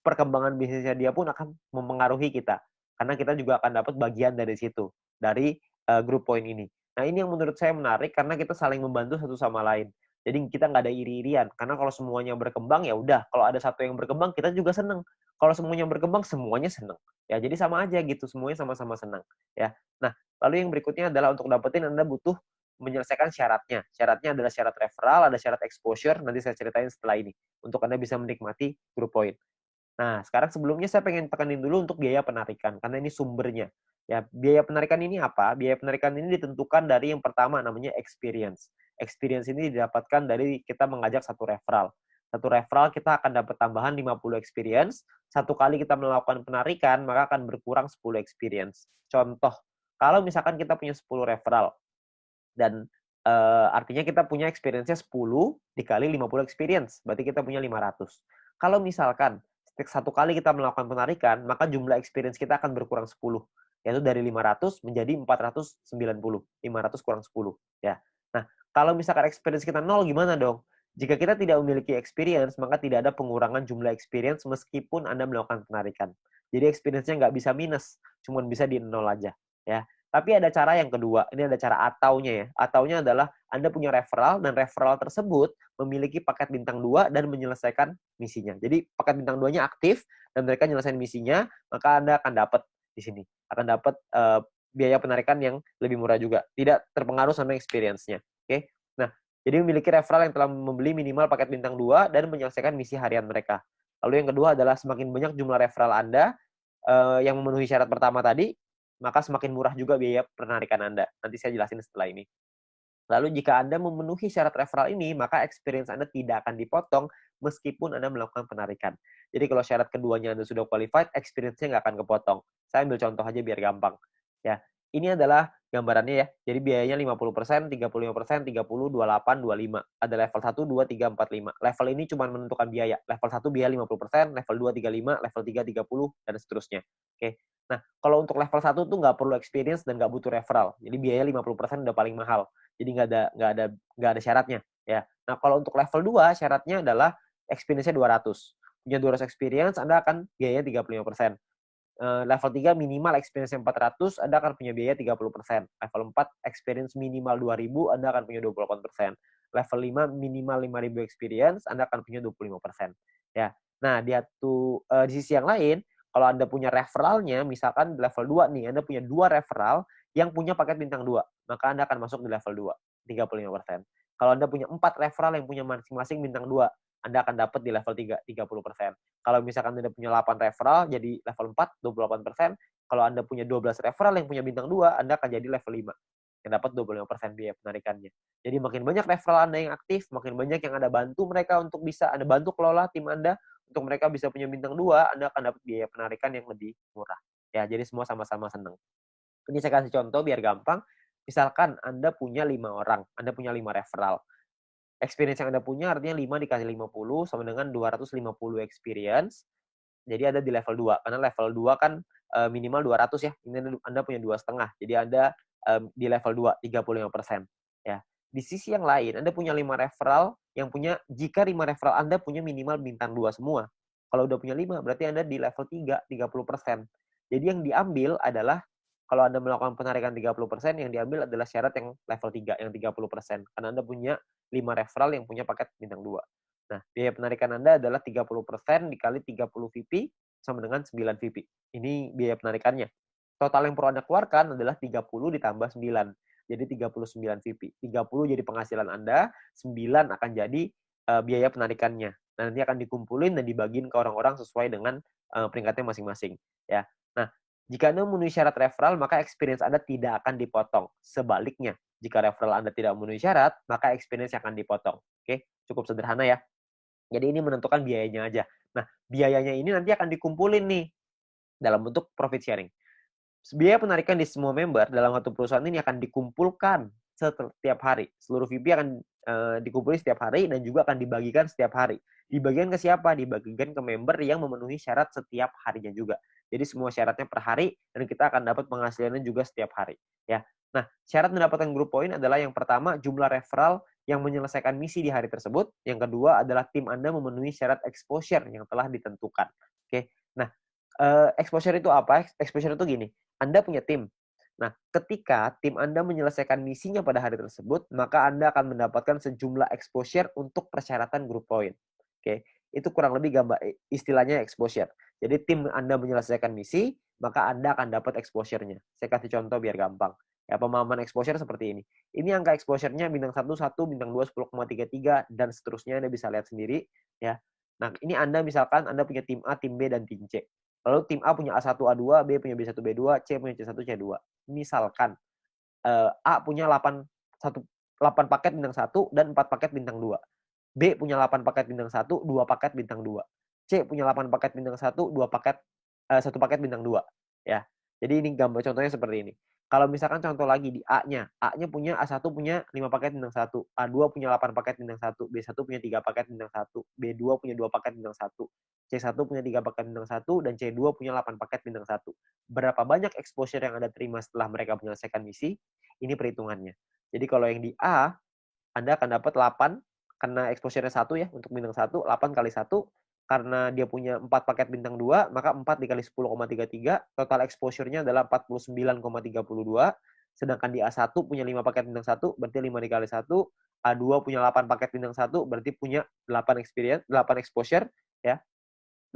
perkembangan bisnisnya dia pun akan mempengaruhi kita. Karena kita juga akan dapat bagian dari situ, dari group point ini. Nah, ini yang menurut saya menarik karena kita saling membantu satu sama lain. Jadi kita nggak ada iri-irian. Karena kalau semuanya berkembang, ya udah. Kalau ada satu yang berkembang, kita juga seneng. Kalau semuanya berkembang, semuanya seneng. Ya, jadi sama aja gitu. Semuanya sama-sama senang. Ya. Nah, lalu yang berikutnya adalah untuk dapetin Anda butuh menyelesaikan syaratnya. Syaratnya adalah syarat referral, ada syarat exposure. Nanti saya ceritain setelah ini. Untuk Anda bisa menikmati group point. Nah, sekarang sebelumnya saya pengen tekanin dulu untuk biaya penarikan, karena ini sumbernya. Ya, biaya penarikan ini apa? Biaya penarikan ini ditentukan dari yang pertama namanya experience. Experience ini didapatkan dari kita mengajak satu referral. Satu referral kita akan dapat tambahan 50 experience. Satu kali kita melakukan penarikan, maka akan berkurang 10 experience. Contoh, kalau misalkan kita punya 10 referral, dan artinya kita punya experience-nya 10 dikali 50 experience, berarti kita punya 500. Kalau misalkan satu kali kita melakukan penarikan, maka jumlah experience kita akan berkurang 10, yaitu dari 500 menjadi 490. 500 kurang 10, ya. Nah, kalau misalkan experience kita 0 gimana dong? Jika kita tidak memiliki experience, maka tidak ada pengurangan jumlah experience meskipun Anda melakukan penarikan. Jadi experience-nya nggak bisa minus, cuma bisa di 0 aja, ya. Tapi ada cara yang kedua, ini ada cara ataunya ya. Ataunya adalah Anda punya referral dan referral tersebut memiliki paket bintang 2 dan menyelesaikan misinya. Jadi paket bintang 2-nya aktif dan mereka menyelesaikan misinya, maka Anda akan dapat di sini. Akan dapat biaya penarikan yang lebih murah juga. Tidak terpengaruh sama experience-nya. Oke. Nah, jadi memiliki referral yang telah membeli minimal paket bintang 2 dan menyelesaikan misi harian mereka. Lalu yang kedua adalah semakin banyak jumlah referral Anda yang memenuhi syarat pertama tadi, maka semakin murah juga biaya penarikan Anda. Nanti saya jelasin setelah ini. Lalu jika Anda memenuhi syarat referral ini, maka experience Anda tidak akan dipotong meskipun Anda melakukan penarikan. Jadi kalau syarat keduanya Anda sudah qualified, experience-nya nggak akan kepotong. Saya ambil contoh aja biar gampang. Ya, ini adalah gambarannya ya. Jadi biayanya 50%, 35%, 30, 28, 25. Ada level 1, 2, 3, 4, 5. Level ini cuma menentukan biaya. Level 1 biaya 50%, level 2 35, level 3 30, dan seterusnya. Oke. Nah, kalau untuk level 1 tuh nggak perlu experience dan nggak butuh referral. Jadi biaya 50% udah paling mahal. Jadi nggak ada syaratnya. Ya. Nah, kalau untuk level 2 syaratnya adalah experience-nya 200. Punya 200 experience, Anda akan biaya 35%. Level 3 minimal experience 400, Anda akan punya biaya 30%. Level 4 experience minimal 2000, Anda akan punya 28%. Level 5 minimal 5000 experience, Anda akan punya 25%. Ya. Nah, di sisi yang lain, kalau Anda punya referralnya, misalkan level 2 nih, Anda punya 2 referral yang punya paket bintang 2, maka Anda akan masuk di level 2, 35%. Kalau Anda punya 4 referral yang punya masing-masing bintang 2, Anda akan dapat di level 3, 30%. Kalau misalkan Anda punya 8 referral, jadi level 4, 28%. Kalau Anda punya 12 referral yang punya bintang 2, Anda akan jadi level 5, yang dapat 25% biaya penarikannya. Jadi makin banyak referral Anda yang aktif, makin banyak yang Anda bantu mereka untuk bisa Anda bantu kelola tim Anda, untuk mereka bisa punya bintang 2, Anda akan dapat biaya penarikan yang lebih murah. Ya, jadi semua sama-sama senang. Ini saya kasih contoh biar gampang. Misalkan Anda punya 5 orang, Anda punya 5 referral. Experience yang Anda punya artinya 5 dikali 50 sama dengan 250 experience. Jadi ada di level 2. Karena level 2 kan minimal 200 ya. Ini Anda punya 2,5. Jadi Anda di level 2, 35%. Ya. Di sisi yang lain, Anda punya 5 referral jika 5 referral Anda punya minimal bintang 2 semua. Kalau udah punya 5, berarti Anda di level 3, 30%. Jadi yang diambil adalah, kalau Anda melakukan penarikan 30%, yang diambil adalah syarat yang level 3, yang 30%. Karena Anda punya 5 referral yang punya paket bintang 2. Nah, biaya penarikan Anda adalah 30% dikali 30 VP sama dengan 9 VP. Ini biaya penarikannya. Total yang perlu Anda keluarkan adalah 30 ditambah 9. Jadi 39 VP. 30 jadi penghasilan Anda, 9 akan jadi biaya penarikannya. Nah, nanti akan dikumpulin dan dibagiin ke orang-orang sesuai dengan peringkatnya masing-masing. Ya. Nah, jika Anda memenuhi syarat referral, maka experience Anda tidak akan dipotong. Sebaliknya, jika referral Anda tidak memenuhi syarat, maka experience akan dipotong. Oke, cukup sederhana ya. Jadi ini menentukan biayanya aja. Nah, biayanya ini nanti akan dikumpulin nih dalam bentuk profit sharing. Biaya penarikan di semua member dalam satu perusahaan ini akan dikumpulkan setiap hari. Seluruh VP akan dikumpulkan setiap hari dan juga akan dibagikan setiap hari. Dibagikan ke siapa? Dibagikan ke member yang memenuhi syarat setiap harinya juga. Jadi semua syaratnya per hari dan kita akan dapat penghasilannya juga setiap hari. Ya. Nah, syarat mendapatkan group point adalah yang pertama jumlah referral yang menyelesaikan misi di hari tersebut. Yang kedua adalah tim Anda memenuhi syarat exposure yang telah ditentukan. Oke. Nah, exposure itu apa? Exposure itu gini. Anda punya tim. Nah, ketika tim Anda menyelesaikan misinya pada hari tersebut, maka Anda akan mendapatkan sejumlah exposure untuk persyaratan group point. Oke, itu kurang lebih gambar istilahnya exposure. Jadi tim Anda menyelesaikan misi, maka Anda akan dapat exposure-nya. Saya kasih contoh biar gampang. Ya, pemahaman exposure seperti ini. Ini angka exposure-nya bintang 1, 1, bintang 2, 10,33, dan seterusnya Anda bisa lihat sendiri. Ya. Nah, ini Anda misalkan Anda punya tim A, tim B, dan tim C. Lalu tim A punya A1, A2, B punya B1, B2, C punya C1, C2. Misalkan A punya 8 paket bintang 1 dan 4 paket bintang 2. B punya 8 paket bintang 1, 2 paket bintang 2. C punya 8 paket bintang 1, 1 paket bintang 2. Ya. Jadi ini gambar contohnya seperti ini. Kalau misalkan contoh lagi di A-nya punya A1 punya 5 paket bintang 1, A2 punya 8 paket bintang 1, B1 punya 3 paket bintang 1, B2 punya 2 paket bintang 1, C1 punya 3 paket bintang 1, dan C2 punya 8 paket bintang 1. Berapa banyak exposure yang Anda terima setelah mereka menyelesaikan misi? Ini perhitungannya. Jadi kalau yang di A, Anda akan dapat 8, karena exposure-nya 1 ya, untuk bintang 1, 8 kali 1, karena dia punya 4 paket bintang 2, maka 4 dikali 10,33, total exposure-nya adalah 49,32, sedangkan di A1 punya 5 paket bintang 1, berarti 5 dikali 1, A2 punya 8 paket bintang 1, berarti punya 8 exposure, ya.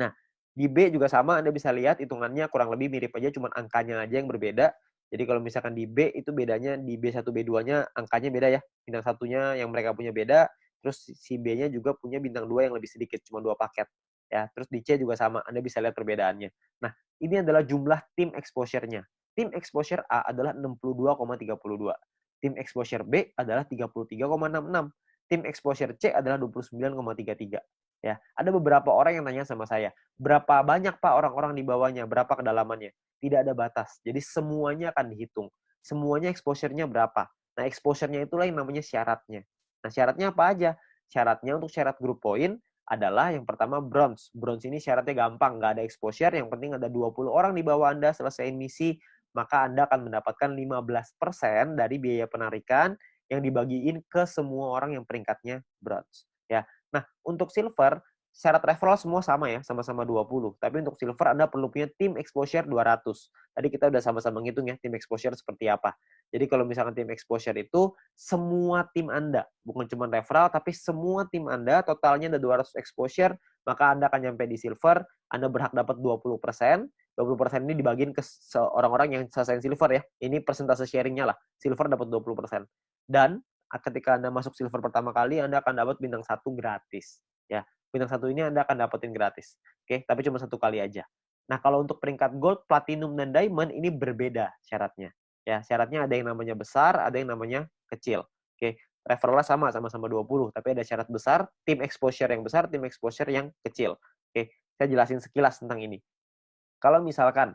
Nah, di B juga sama, Anda bisa lihat hitungannya kurang lebih mirip aja, cuma angkanya aja yang berbeda. Jadi kalau misalkan di B itu bedanya di B1, B2-nya angkanya beda ya. Bintang satunya yang mereka punya beda, terus si B-nya juga punya bintang 2 yang lebih sedikit, cuma 2 paket. Ya, terus di C juga sama, Anda bisa lihat perbedaannya. Nah, ini adalah jumlah tim exposure-nya. Tim exposure A adalah 62,32. Tim exposure B adalah 33,66. Tim exposure C adalah 29,33. Ya, ada beberapa orang yang tanya sama saya, berapa banyak Pak orang-orang di bawahnya, berapa kedalamannya? Tidak ada batas. Jadi semuanya akan dihitung. Semuanya exposure-nya berapa? Nah, exposure-nya itulah yang namanya syaratnya. Nah, syaratnya apa aja? Syaratnya untuk syarat group point adalah yang pertama bronze. Bronze ini syaratnya gampang, nggak ada exposure, yang penting ada 20 orang di bawah Anda selesai misi, maka Anda akan mendapatkan 15% dari biaya penarikan yang dibagiin ke semua orang yang peringkatnya bronze. Ya. Nah, untuk silver, syarat referral semua sama ya, sama-sama 20. Tapi untuk silver Anda perlu punya tim exposure 200. Tadi kita udah sama-sama ngitung ya, tim exposure seperti apa. Jadi kalau misalkan tim exposure itu, semua tim Anda, bukan cuma referral, tapi semua tim Anda, totalnya ada 200 exposure, maka Anda akan nyampe di silver, Anda berhak dapat 20%. 20% ini dibagiin ke orang-orang yang selesai silver ya. Ini persentase sharingnya lah. Silver dapat 20%. Dan ketika Anda masuk silver pertama kali, Anda akan dapat bintang 1 gratis. Ya, bintang 1 ini Anda akan dapetin gratis. Oke, tapi cuma 1 kali aja. Nah, kalau untuk peringkat gold, platinum, dan diamond ini berbeda syaratnya. Ya, syaratnya ada yang namanya besar, ada yang namanya kecil. Oke, referralnya sama-sama 20, tapi ada syarat besar, tim exposure yang besar, tim exposure yang kecil. Oke, saya jelasin sekilas tentang ini. Kalau misalkan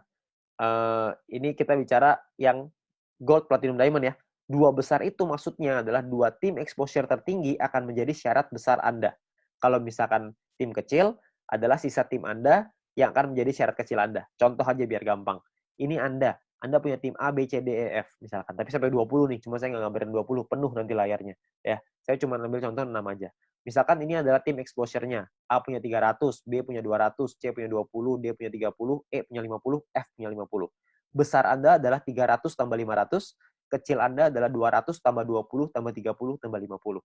ini kita bicara yang gold, platinum, diamond ya. 2 besar itu maksudnya adalah 2 tim exposure tertinggi akan menjadi syarat besar Anda. Kalau misalkan tim kecil adalah sisa tim Anda yang akan menjadi syarat kecil Anda. Contoh aja biar gampang. Ini Anda Anda punya tim A, B, C, D, E, F misalkan. Tapi sampai 20 nih, cuma saya nggak ngambilin 20, penuh nanti layarnya. Ya, saya cuma ambil contoh 6 aja. Misalkan ini adalah tim exposure-nya. A punya 300, B punya 200, C punya 20, D punya 30, E punya 50, F punya 50. Besar Anda adalah 300 tambah 500, kecil Anda adalah 200 tambah 20 tambah 30 tambah 50.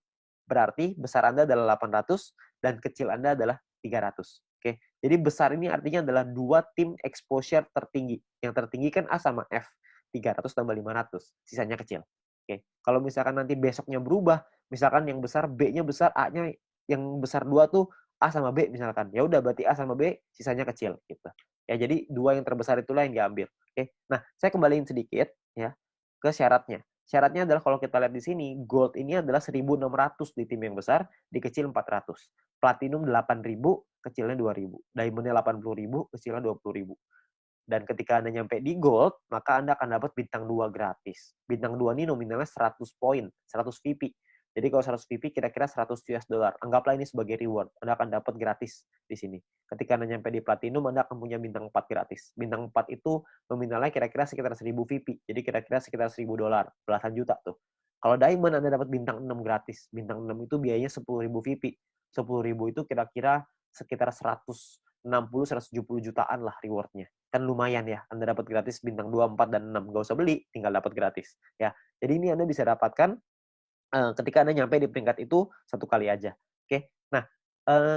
Berarti besar Anda adalah 800 dan kecil Anda adalah 300. Oke. Jadi besar ini artinya adalah dua tim exposure tertinggi. Yang tertinggi kan A sama F. 300 tambah 500. Sisanya kecil. Oke. Kalau misalkan nanti besoknya berubah, misalkan yang besar B-nya besar, A-nya yang besar 2 tuh A sama B misalkan. Ya udah berarti A sama B sisanya kecil gitu. Ya jadi dua yang terbesar itulah yang diambil. Oke. Nah, saya kembaliin sedikit ya ke syaratnya. Syaratnya adalah kalau kita lihat di sini, gold ini adalah 1.600 di tim yang besar, di kecil 400. Platinum 8.000, kecilnya 2.000. Diamondnya 80.000, kecilnya 20.000. Dan ketika Anda nyampe di gold, maka Anda akan dapat bintang 2 gratis. Bintang 2 ini nominalnya 100 poin, 100 VP. Jadi kalau 100 VP kira-kira 100 US dollar. Anggaplah ini sebagai reward. Anda akan dapat gratis di sini. Ketika Anda nyampe di platinum, Anda akan punya bintang 4 gratis. Bintang 4 itu nominalnya kira-kira sekitar 1000 VP. Jadi kira-kira sekitar 1000 dolar, belasan juta tuh. Kalau diamond Anda dapat bintang 6 gratis. Bintang 6 itu biayanya 10.000 VP. 10.000 itu kira-kira sekitar 160-170 jutaan lah rewardnya. Kan lumayan ya, Anda dapat gratis bintang 2, 4, dan 6. Nggak usah beli, tinggal dapat gratis. Ya, jadi ini Anda bisa dapatkan ketika Anda nyampe di peringkat itu satu kali aja. Oke. Nah,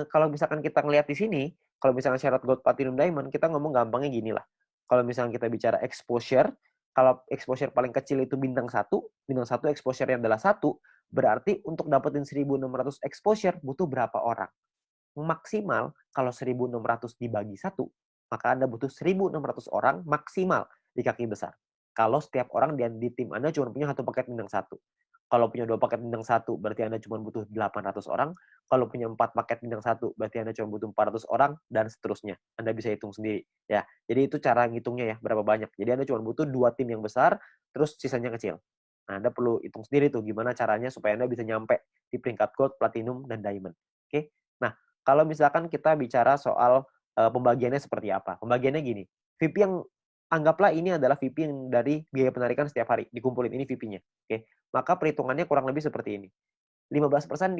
kalau misalkan kita ngelihat di sini, kalau misalkan syarat gold, platinum, diamond, kita ngomong gampangnya gini lah. Kalau misalkan kita bicara exposure, kalau exposure paling kecil itu bintang 1 exposure-nya adalah 1, berarti untuk dapetin 1.600 exposure butuh berapa orang? Maksimal kalau 1.600 dibagi 1, maka Anda butuh 1.600 orang maksimal di kaki besar. Kalau setiap orang di tim Anda cuma punya satu paket bintang 1. Kalau punya 2 paket bintang 1, berarti Anda cuma butuh 800 orang. Kalau punya 4 paket bintang 1, berarti Anda cuma butuh 400 orang, dan seterusnya. Anda bisa hitung sendiri. Ya, jadi itu cara ngitungnya ya, berapa banyak. Jadi Anda cuma butuh 2 tim yang besar, terus sisanya kecil. Nah, Anda perlu hitung sendiri tuh gimana caranya supaya Anda bisa nyampe di peringkat gold, platinum, dan diamond. Oke? Nah, kalau misalkan kita bicara soal pembagiannya seperti apa. Pembagiannya gini, VP yang anggaplah ini adalah VP yang dari biaya penarikan setiap hari, dikumpulin ini VP-nya. Oke, maka perhitungannya kurang lebih seperti ini. 15%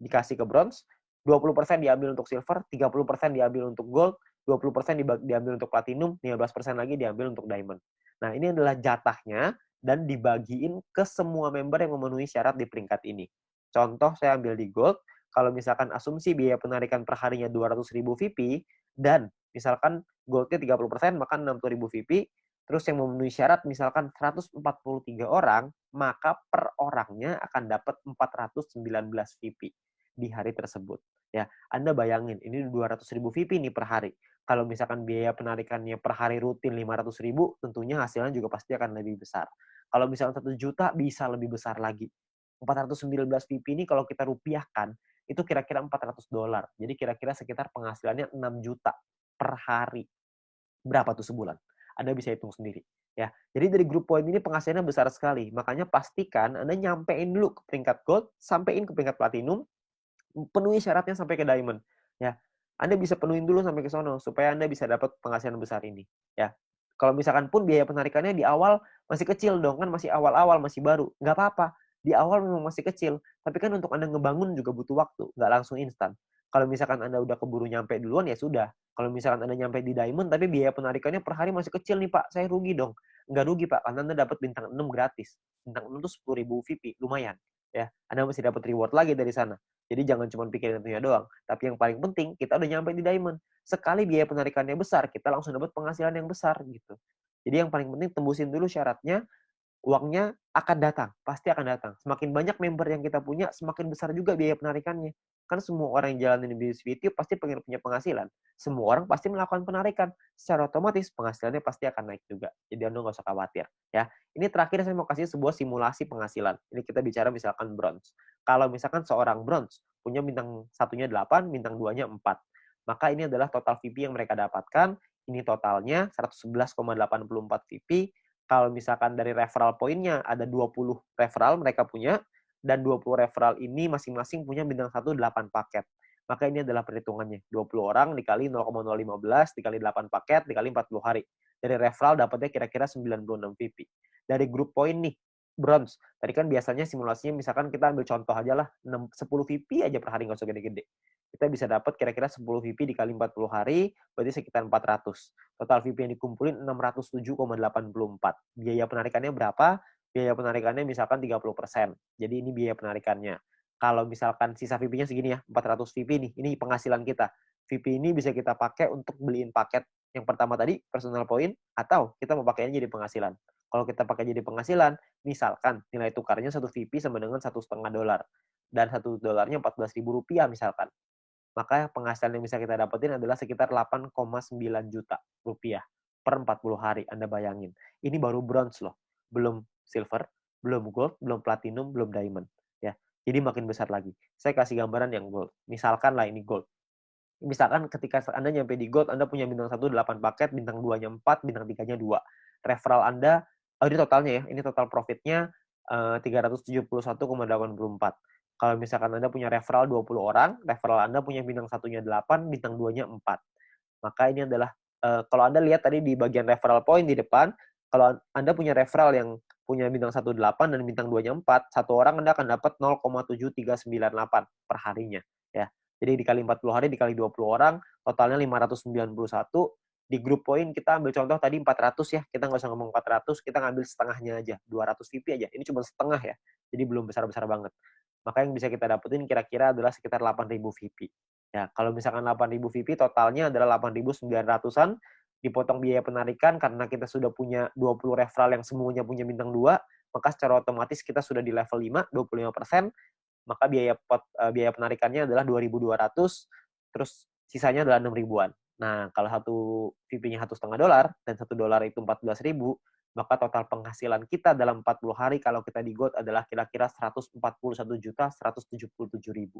dikasih ke bronze, 20% diambil untuk silver, 30% diambil untuk gold, 20% diambil untuk platinum, 15% lagi diambil untuk diamond. Nah, ini adalah jatahnya dan dibagiin ke semua member yang memenuhi syarat di peringkat ini. Contoh saya ambil di gold, kalau misalkan asumsi biaya penarikan per harinya 200.000 VP dan misalkan goldnya 30%, maka 60.000 VP. Terus yang memenuhi syarat misalkan 143 orang, maka per orangnya akan dapat 419 VP di hari tersebut. Ya, Anda bayangin, ini 200.000 VP nih per hari. Kalau misalkan biaya penarikannya per hari rutin 500.000, tentunya hasilnya juga pasti akan lebih besar. Kalau misalkan 1 juta, bisa lebih besar lagi. 419 VP ini kalau kita rupiahkan, itu kira-kira 400 dolar. Jadi kira-kira sekitar penghasilannya 6 juta per hari. Berapa tuh sebulan? Anda bisa hitung sendiri. Ya, jadi dari grup poin ini penghasilannya besar sekali. Makanya pastikan Anda nyampein dulu ke peringkat gold, sampein ke peringkat platinum, penuhi syaratnya sampai ke diamond. Ya, Anda bisa penuhin dulu sampai ke sono supaya Anda bisa dapat penghasilan besar ini. Ya, kalau misalkan pun biaya penarikannya di awal masih kecil dong, kan masih awal-awal, masih baru. Nggak apa-apa. Di awal memang masih kecil, tapi kan untuk Anda ngebangun juga butuh waktu, nggak langsung instan. Kalau misalkan Anda udah keburu nyampe duluan, ya sudah. Kalau misalkan Anda nyampe di diamond, tapi biaya penarikannya per hari masih kecil nih Pak, saya rugi dong. Nggak rugi Pak, karena Anda dapat bintang 6 gratis. Bintang 6 itu 10.000 VP, lumayan. Ya, Anda masih dapat reward lagi dari sana. Jadi jangan cuma pikirin itunya doang. Tapi yang paling penting, kita udah nyampe di diamond. Sekali biaya penarikannya besar, kita langsung dapat penghasilan yang besar gitu. Jadi yang paling penting tembusin dulu syaratnya, uangnya akan datang, pasti akan datang. Semakin banyak member yang kita punya, semakin besar juga biaya penarikannya. Kan semua orang yang jalanin bisnis video pasti pengen punya penghasilan. Semua orang pasti melakukan penarikan. Secara otomatis penghasilannya pasti akan naik juga. Jadi Anda nggak usah khawatir. Ya, ini terakhir saya mau kasih sebuah simulasi penghasilan. Ini kita bicara misalkan bronze. Kalau misalkan seorang bronze punya bintang satunya 8, bintang 2-nya 4. Maka ini adalah total VP yang mereka dapatkan. Ini totalnya 111,84 VP. Kalau misalkan dari referral poinnya ada 20 referral mereka punya, dan 20 referral ini masing-masing punya bintang 1 8 paket. Maka ini adalah perhitungannya. 20 orang dikali 0,015 dikali 8 paket dikali 40 hari. Dari referral dapatnya kira-kira 96 VP. Dari grup poin nih, bronze. Tadi kan biasanya simulasinya misalkan kita ambil contoh aja lah, 10 VP aja per hari, nggak usah gede-gede. Kita bisa dapat kira-kira 10 VP dikali 40 hari, berarti sekitar 400. Total VP yang dikumpulin 607,84. Biaya penarikannya berapa? Biaya penarikannya misalkan 30%. Jadi ini biaya penarikannya. Kalau misalkan sisa VP-nya segini ya, 400 VP nih, ini penghasilan kita. VP ini bisa kita pakai untuk beliin paket yang pertama tadi, personal point, atau kita mau pakainya jadi penghasilan. Kalau kita pakai jadi penghasilan, misalkan nilai tukarnya satu VP sama dengan $1,5, dan $1 Rp14.000 misalkan. Maka penghasilan yang bisa kita dapetin adalah sekitar 8,9 juta rupiah per 40 hari. Anda bayangin. Ini baru bronze loh. Belum silver, belum gold, belum platinum, belum diamond. Ya. Jadi makin besar lagi. Saya kasih gambaran yang gold. Misalkan lah ini gold. Misalkan ketika Anda nyampe di gold, Anda punya bintang 1 8 paket, bintang 2-nya 4, bintang 3-nya 2. Referral Anda, ini totalnya ya, ini total profitnya 371,84. Kalau misalkan Anda punya referral 20 orang, referral Anda punya bintang 1-nya 8, bintang 2-nya 4. Maka ini adalah, kalau Anda lihat tadi di bagian referral point di depan, kalau Anda punya referral yang punya bintang 1 8 dan bintang 2-nya 4, satu orang Anda akan dapat 0,7398 per harinya. Ya. Jadi dikali 40 hari, dikali 20 orang, totalnya 591. Di grup poin kita ambil contoh tadi 400 ya, kita nggak usah ngomong 400, kita ngambil setengahnya aja, 200 VP aja. Ini cuma setengah ya, jadi belum besar-besar banget. Maka yang bisa kita dapetin kira-kira adalah sekitar 8.000 VP. Ya, kalau misalkan 8.000 VP, totalnya adalah 8.900-an, dipotong biaya penarikan karena kita sudah punya 20 referral yang semuanya punya bintang 2, maka secara otomatis kita sudah di level 5, 25%, maka biaya penarikannya adalah 2.200, terus sisanya adalah 6 ribuan. Nah, kalau satu VP-nya $1,5 dan $1 itu 14.000, maka total penghasilan kita dalam 40 hari kalau kita di GOAT adalah kira-kira 141.177.000.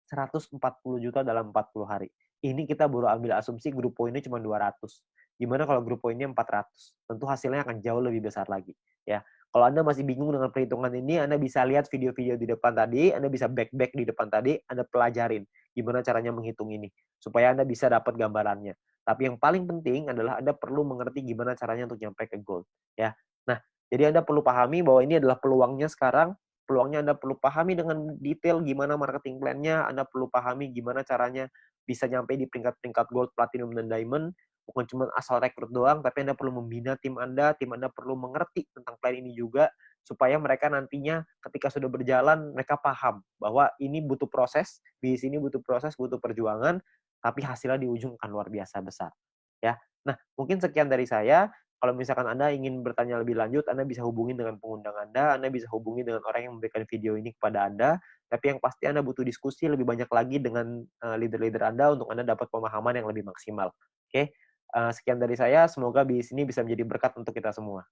140 juta dalam 40 hari. Ini kita baru ambil asumsi grup poinnya cuma 200. Gimana kalau grup poinnya 400? Tentu hasilnya akan jauh lebih besar lagi. Ya, kalau Anda masih bingung dengan perhitungan ini, Anda bisa lihat video-video di depan tadi, Anda bisa back di depan tadi, Anda pelajarin gimana caranya menghitung ini, supaya Anda bisa dapat gambarannya. Tapi yang paling penting adalah Anda perlu mengerti gimana caranya untuk nyampe ke goal. Ya. Nah, jadi Anda perlu pahami bahwa ini adalah peluangnya sekarang, peluangnya Anda perlu pahami dengan detail gimana marketing plan-nya, Anda perlu pahami gimana caranya bisa nyampe di peringkat-peringkat gold, platinum, dan diamond, bukan cuma asal rekrut doang, tapi Anda perlu membina tim Anda perlu mengerti tentang plan ini juga, supaya mereka nantinya ketika sudah berjalan, mereka paham bahwa ini butuh proses, di sini butuh proses, butuh perjuangan, tapi hasilnya di ujung akan luar biasa besar. Ya, nah mungkin sekian dari saya. Kalau misalkan Anda ingin bertanya lebih lanjut, Anda bisa hubungi dengan pengundang Anda bisa hubungi dengan orang yang memberikan video ini kepada Anda, tapi yang pasti Anda butuh diskusi lebih banyak lagi dengan leader-leader Anda untuk Anda dapat pemahaman yang lebih maksimal. Oke? Sekian dari saya, semoga bisnis ini bisa menjadi berkat untuk kita semua.